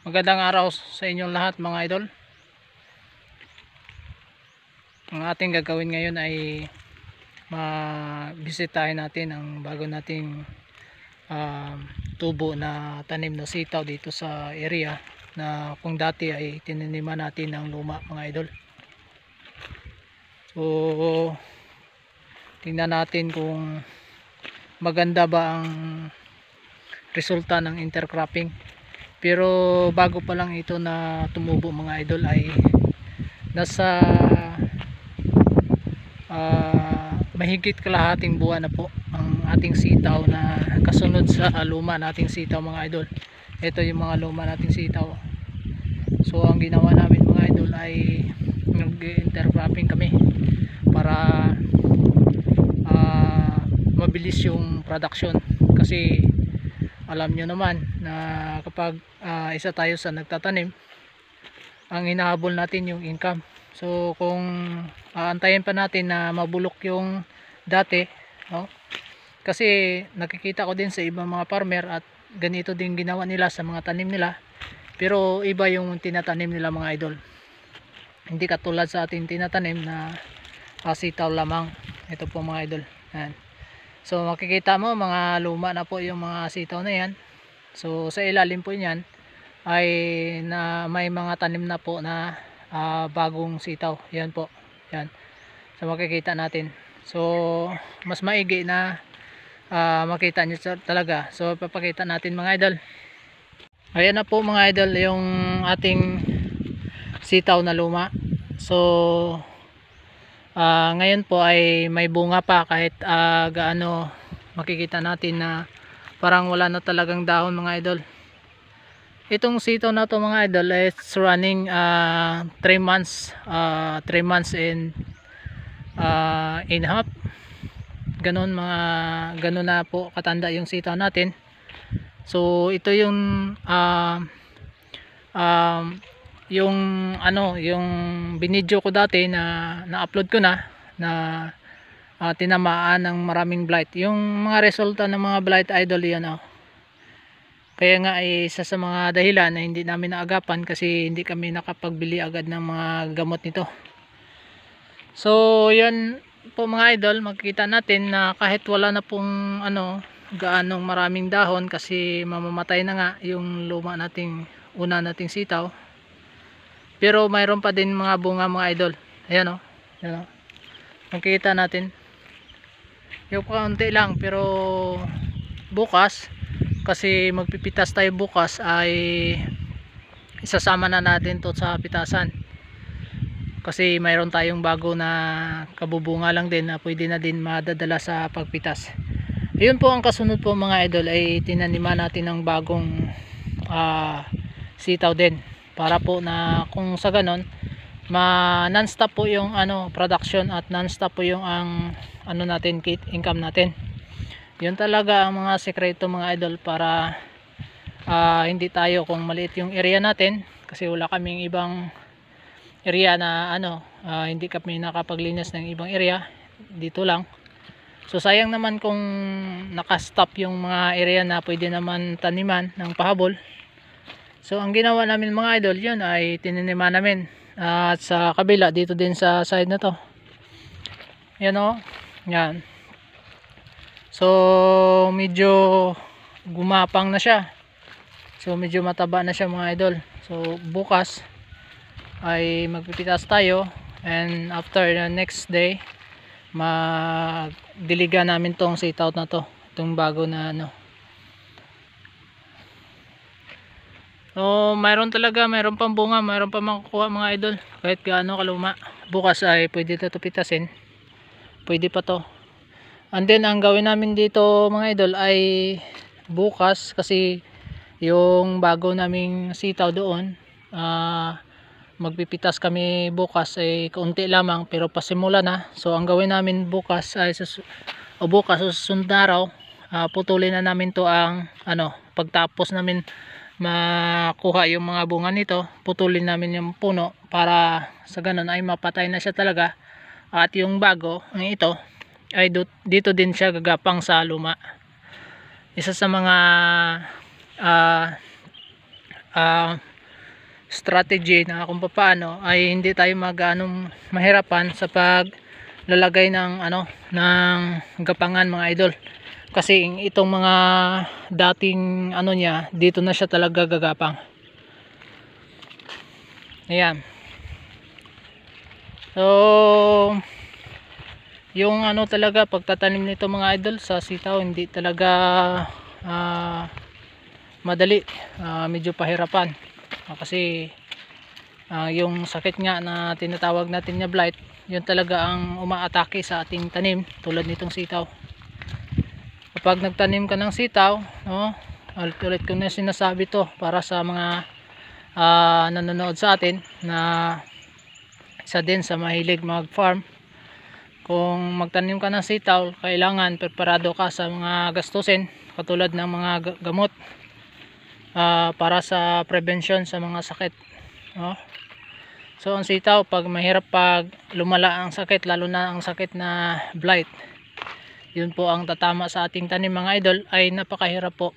Magandang araw sa inyong lahat mga idol. Ang ating gagawin ngayon ay mabisitahin natin ang bago nating tubo na tanim na sitaw dito sa area na kung dati ay tinaniman natin ng luma mga idol. So tingnan natin kung maganda ba ang resulta ng intercropping. Pero bago pa lang ito na tumubo mga idol ay nasa mahigit kalahating buwan na po ang ating sitaw na kasunod sa luma nating sitaw mga idol. Ito yung mga luma nating sitaw. So ang ginawa namin mga idol ay nag-intercropping kami para mabilis yung production, kasi alam nyo naman na kapag isa tayo sa nagtatanim, ang hinahabol natin yung income. So kung aantayin pa natin na mabulok yung dati, no? Kasi nakikita ko din sa ibang mga farmer at ganito din ginawa nila sa mga tanim nila, pero iba yung tinatanim nila mga idol. Hindi katulad sa ating tinatanim na sitaw lamang. Ito po mga idol. Ayan. So makikita mo mga luma na po yung mga sitaw na yan. So sa ilalim po niyan ay na may mga tanim na po na bagong sitaw. Yan po. Yan. So makikita natin. So mas maigi na makita nyo talaga. So papakita natin mga idol. Ayan na po mga idol yung ating sitaw na luma. So ngayon po ay may bunga pa, kahit gaano makikita natin na parang wala na talagang dahon mga idol. Itong sitaw na to mga idol, it's running 3 months and in half. Ganon na po katanda yung sitaw natin. So ito yung yung binidyo ko dati na na-upload ko na tinamaan ng maraming blight. Yung mga resulta ng mga blight idol yan, kaya nga ay isa sa mga dahilan na hindi namin naagapan, kasi hindi kami nakapagbili agad ng mga gamot nito. So yan po mga idol, makikita natin na kahit wala na pong gaanong maraming dahon, kasi mamamatay na nga yung luma nating una nating sitaw, pero mayroon pa din mga bunga mga idol. Ayan ayan makikita natin yung kaunti lang, pero bukas, kasi magpipitas tayo bukas, ay isasama na natin to sa pitasan, kasi mayroon tayong bago na kabubunga lang din na pwede na din madadala sa pagpitas. Ayun po ang kasunod po mga idol, ay tinaniman natin ng bagong sitaw din, para po na kung sa ganon non-stop po yung production, at non-stop po yung natin income natin. Yun talaga ang mga sekreto mga idol, para hindi tayo, kung maliit yung area natin, kasi wala kaming ibang area na hindi kami nakapaglinis ng ibang area, dito lang. So sayang naman kung nakastop yung mga area na pwede naman taniman ng pahabol. So ang ginawa namin mga idol, yun ay tinaniman namin at sa kabila dito din sa side na to. Yan yan. So medyo gumapang na siya. So medyo mataba na siya mga idol. So bukas ay magpipitas tayo, and after the next day magdiligan namin tong sitaw na to, itong bago na So mayroon pang bunga, mayroon pa makukuha mga idol, kahit gaano kaluma. Bukas ay pwede ito pitasin, pwede pa to. And then ang gawin namin dito mga idol ay bukas, kasi yung bago naming sitaw doon, magpipitas kami bukas ay kaunti lamang, pero pasimula na. So ang gawin namin bukas ay bukas o susunod na araw, putulin na namin to ang pagtapos namin makuha yung mga bunga nito, putulin namin yung puno, para sa ganun ay mapatay na siya talaga, at yung bago ito ay dito din siya gagapang sa luma. Isa sa mga strategy na kung paano ay hindi tayo mahirapan sa paglalagay ng ng gapangan mga idol. Kasi itong mga dating niya, dito na siya talaga gagapang. Ayan. So yung talaga pagtatanim nito mga idol sa sitaw, hindi talaga madali. Medyo pahirapan. Kasi yung sakit nga na tinatawag natin na blight, yun talaga ang umaatake sa ating tanim tulad nitong sitaw. Kapag nagtanim ka ng sitaw, ulit ko na sinasabi to para sa mga nanonood sa atin na isa din sa mahilig mag farm. Kung magtanim ka ng sitaw, kailangan preparado ka sa mga gastusin katulad ng mga gamot para sa prevention sa mga sakit. So ang sitaw, pag mahirap, pag lumala ang sakit, lalo na ang sakit na blight, yun po ang tatama sa ating tanim mga idol, ay napakahirap po.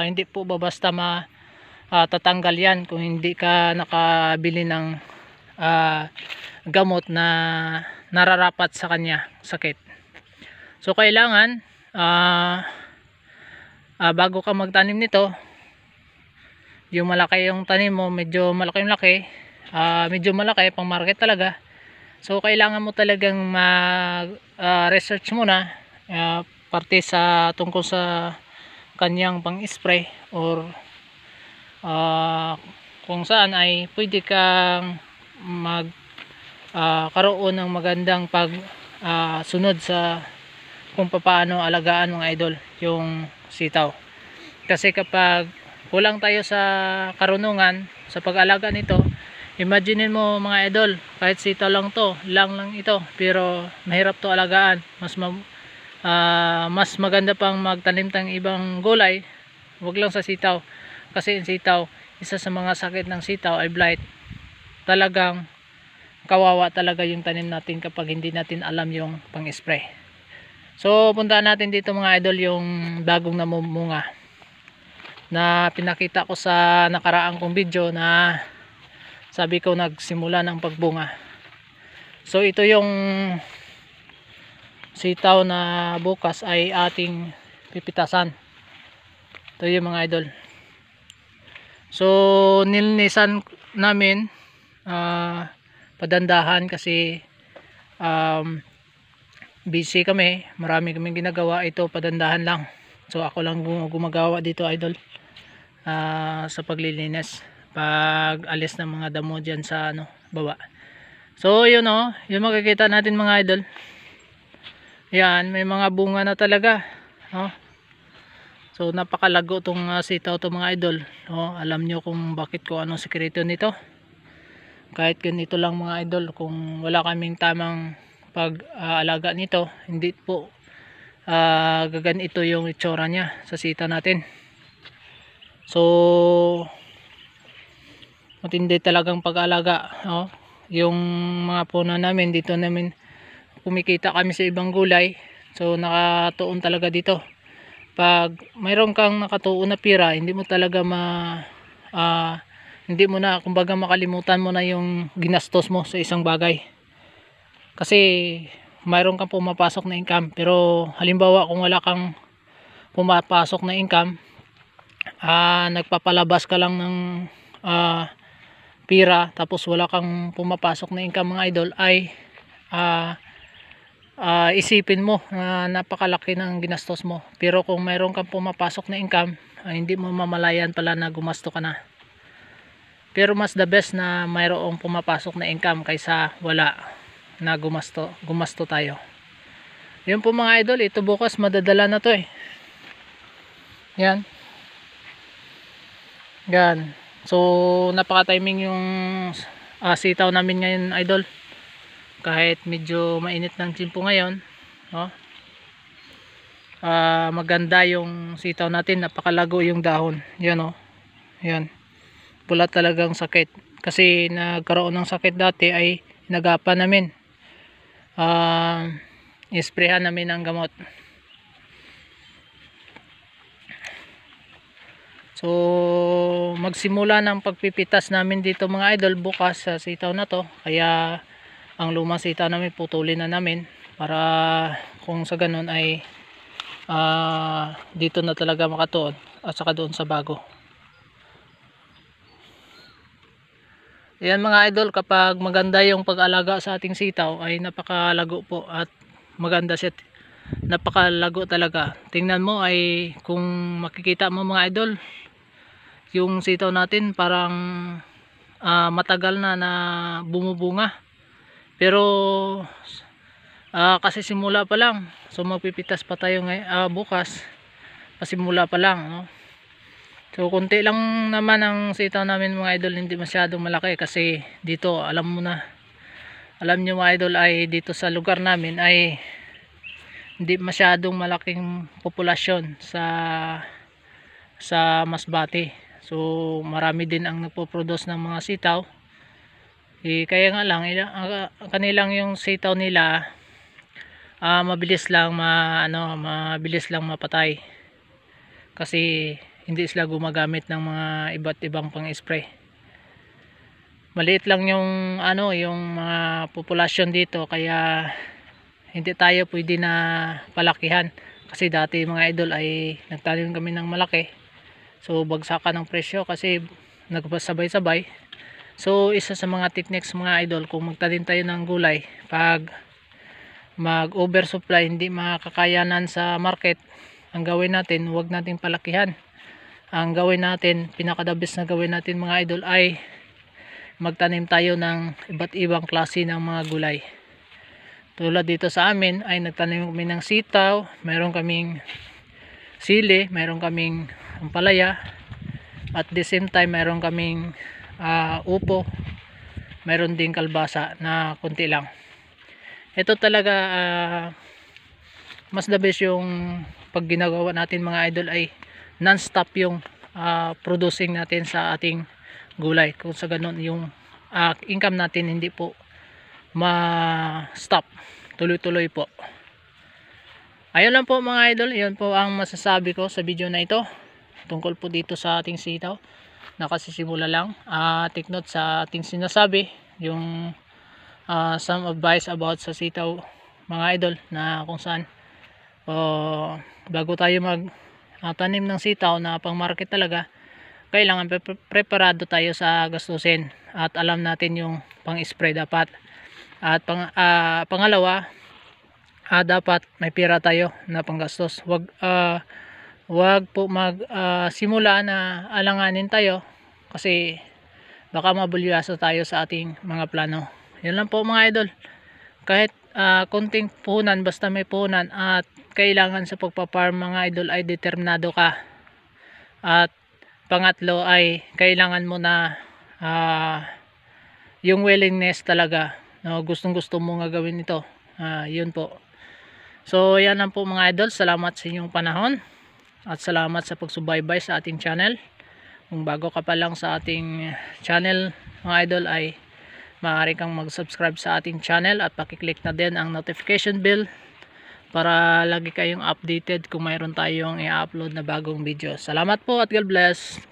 Hindi po basta tatanggal yan kung hindi ka nakabili ng gamot na nararapat sa kanya sakit. So kailangan bago ka magtanim nito, yung malaki yung tanim mo, medyo malaki, medyo malaki pang market talaga. So kailangan mo talagang research muna parte sa tungkol sa kanyang pang spray or kung saan ay pwede kang karoon ng magandang sunod sa kung paano alagaan mga idol yung sitaw. Kasi kapag kulang tayo sa karunungan sa pag-alaga nito, imagine mo mga idol, kahit sitaw lang ito, pero mahirap to alagaan. Mas maganda pang magtanim ng ibang gulay, wag lang sa sitaw. Kasi yung sitaw, isa sa mga sakit ng sitaw ay blight. Talagang kawawa talaga yung tanim natin kapag hindi natin alam yung pang-spray. So puntaan natin dito mga idol yung bagong namumunga na pinakita ko sa nakaraang kong video, na sabi ko nagsimula ng pagbunga. So ito yung sitaw na bukas ay ating pipitasan. Ito yung mga idol. So nilinisan namin padandahan kasi busy kami, marami kaming ginagawa. Ito padandahan lang, so ako lang gumagawa dito idol sa paglilinis, pag alis ng mga damo dyan sa baba. So yun yung makikita natin mga idol. Yan, may mga bunga na talaga. So napakalago tong sitaw to mga idol. Alam nyo kung bakit, ko anong sekreto nito. Kahit ganito lang mga idol, kung wala kaming tamang pag-alaga nito, hindi po gaganito yung itsura niya sa sita natin. So matindi talagang pag-alaga. Yung mga puno namin dito, namin kumikita kami sa ibang gulay, so nakatuon talaga dito. Pag mayroon kang nakatuon na pira, hindi mo talaga hindi mo na, kumbaga makalimutan mo na yung ginastos mo sa isang bagay. Kasi mayroon kang pumapasok na income, pero halimbawa kung wala kang pumapasok na income, nagpapalabas ka lang ng pira, tapos wala kang pumapasok na income mga idol, ay isipin mo na napakalaki ng ginastos mo. Pero kung mayroon kang pumapasok na income, hindi mo mamalayan pala na gumasto ka na. Pero mas the best na mayroong pumapasok na income kaysa wala na gumasto tayo. Yun po mga idol, ito bukas madadala na to Yan. So napaka-timing yung sitaw namin ngayon idol. Kahit medyo mainit ng tiyempo ngayon, maganda yung sitaw natin, napakalago yung dahon. Yan yan. Wala talagang sakit. Kasi nagkaroon ng sakit dati ay nagapan namin. Isprehan namin ng gamot. So magsimula ng pagpipitas namin dito mga idol bukas sa sitaw na to, kaya ang lumang sitaw namin putulin na namin para kung sa ganun ay dito na talaga makatuon at saka doon sa bago. Ayan mga idol, kapag maganda yung pag-alaga sa ating sitaw ay napakalago po at maganda siya, napakalago talaga. Tingnan mo ay kung makikita mo mga idol, yung sitaw natin parang matagal na bumubunga, pero kasi simula pa lang, so magpipitas pa tayo bukas, pasimula pa lang, no? So konti lang naman ang sitaw namin mga idol, hindi masyadong malaki kasi dito alam nyo mga idol ay dito sa lugar namin ay hindi masyadong malaking populasyon sa Masbate. So marami din ang nagpo-produce ng mga sitaw. Kaya nga lang kanilang yung sitaw nila mabilis lang mabilis lang mapatay. Kasi hindi sila gumagamit ng mga iba't ibang pang-spray. Maliit lang yung yung mga populasyon dito, kaya hindi tayo pwede na palakihan. Kasi dati mga idol ay nagtanim kami ng malaki. So bagsakan ng presyo kasi nagpasabay-sabay. So isa sa mga techniques mga idol, kung magtanim tayo ng gulay, pag mag-oversupply, hindi makakayanan sa market, ang gawin natin, huwag nating palakihan. Ang gawin natin, pinakadabis na gawin natin mga idol ay magtanim tayo ng iba't ibang klase ng mga gulay. Tulad dito sa amin ay nagtanim kami ng sitaw, mayroon kaming sili, mayroon kaming ampalaya, at the same time mayroon kaming upo, mayroon ding kalbasa na konti lang. Ito talaga mas the best yung pag ginagawa natin mga idol ay non-stop yung producing natin sa ating gulay. Kung sa ganun yung income natin hindi po ma-stop, tuloy-tuloy po. Ayun lang po mga idol, yun po ang masasabi ko sa video na ito tungkol po dito sa ating sitaw. Nakasisimula lang. Take note sa ating sinasabi, yung some advice about sa sitaw mga idol, na kung saan bago tayo tanim ng sitaw na pang market talaga, kailangan preparado tayo sa gastusin at alam natin yung pang spray dapat. At pangalawa, dapat may pira tayo na panggastos. Wag po simula na alanganin tayo kasi baka mabulyaso tayo sa ating mga plano. Yan lang po mga idol, kahit konting puhunan, basta may puhunan, at kailangan sa pagpaparm mga idol ay determinado ka. At pangatlo ay kailangan mo na yung willingness talaga, no? Gustong gusto mo nga gawin ito. Yun po. So yan lang po mga idol, salamat sa inyong panahon at salamat sa pagsubaybay sa ating channel. Kung bago ka pa lang sa ating channel mga idol ay maaari kang mag-subscribe sa ating channel at pakiclick na din ang notification bell para lagi kayong updated kung mayroon tayong i-upload na bagong video. Salamat po at God bless.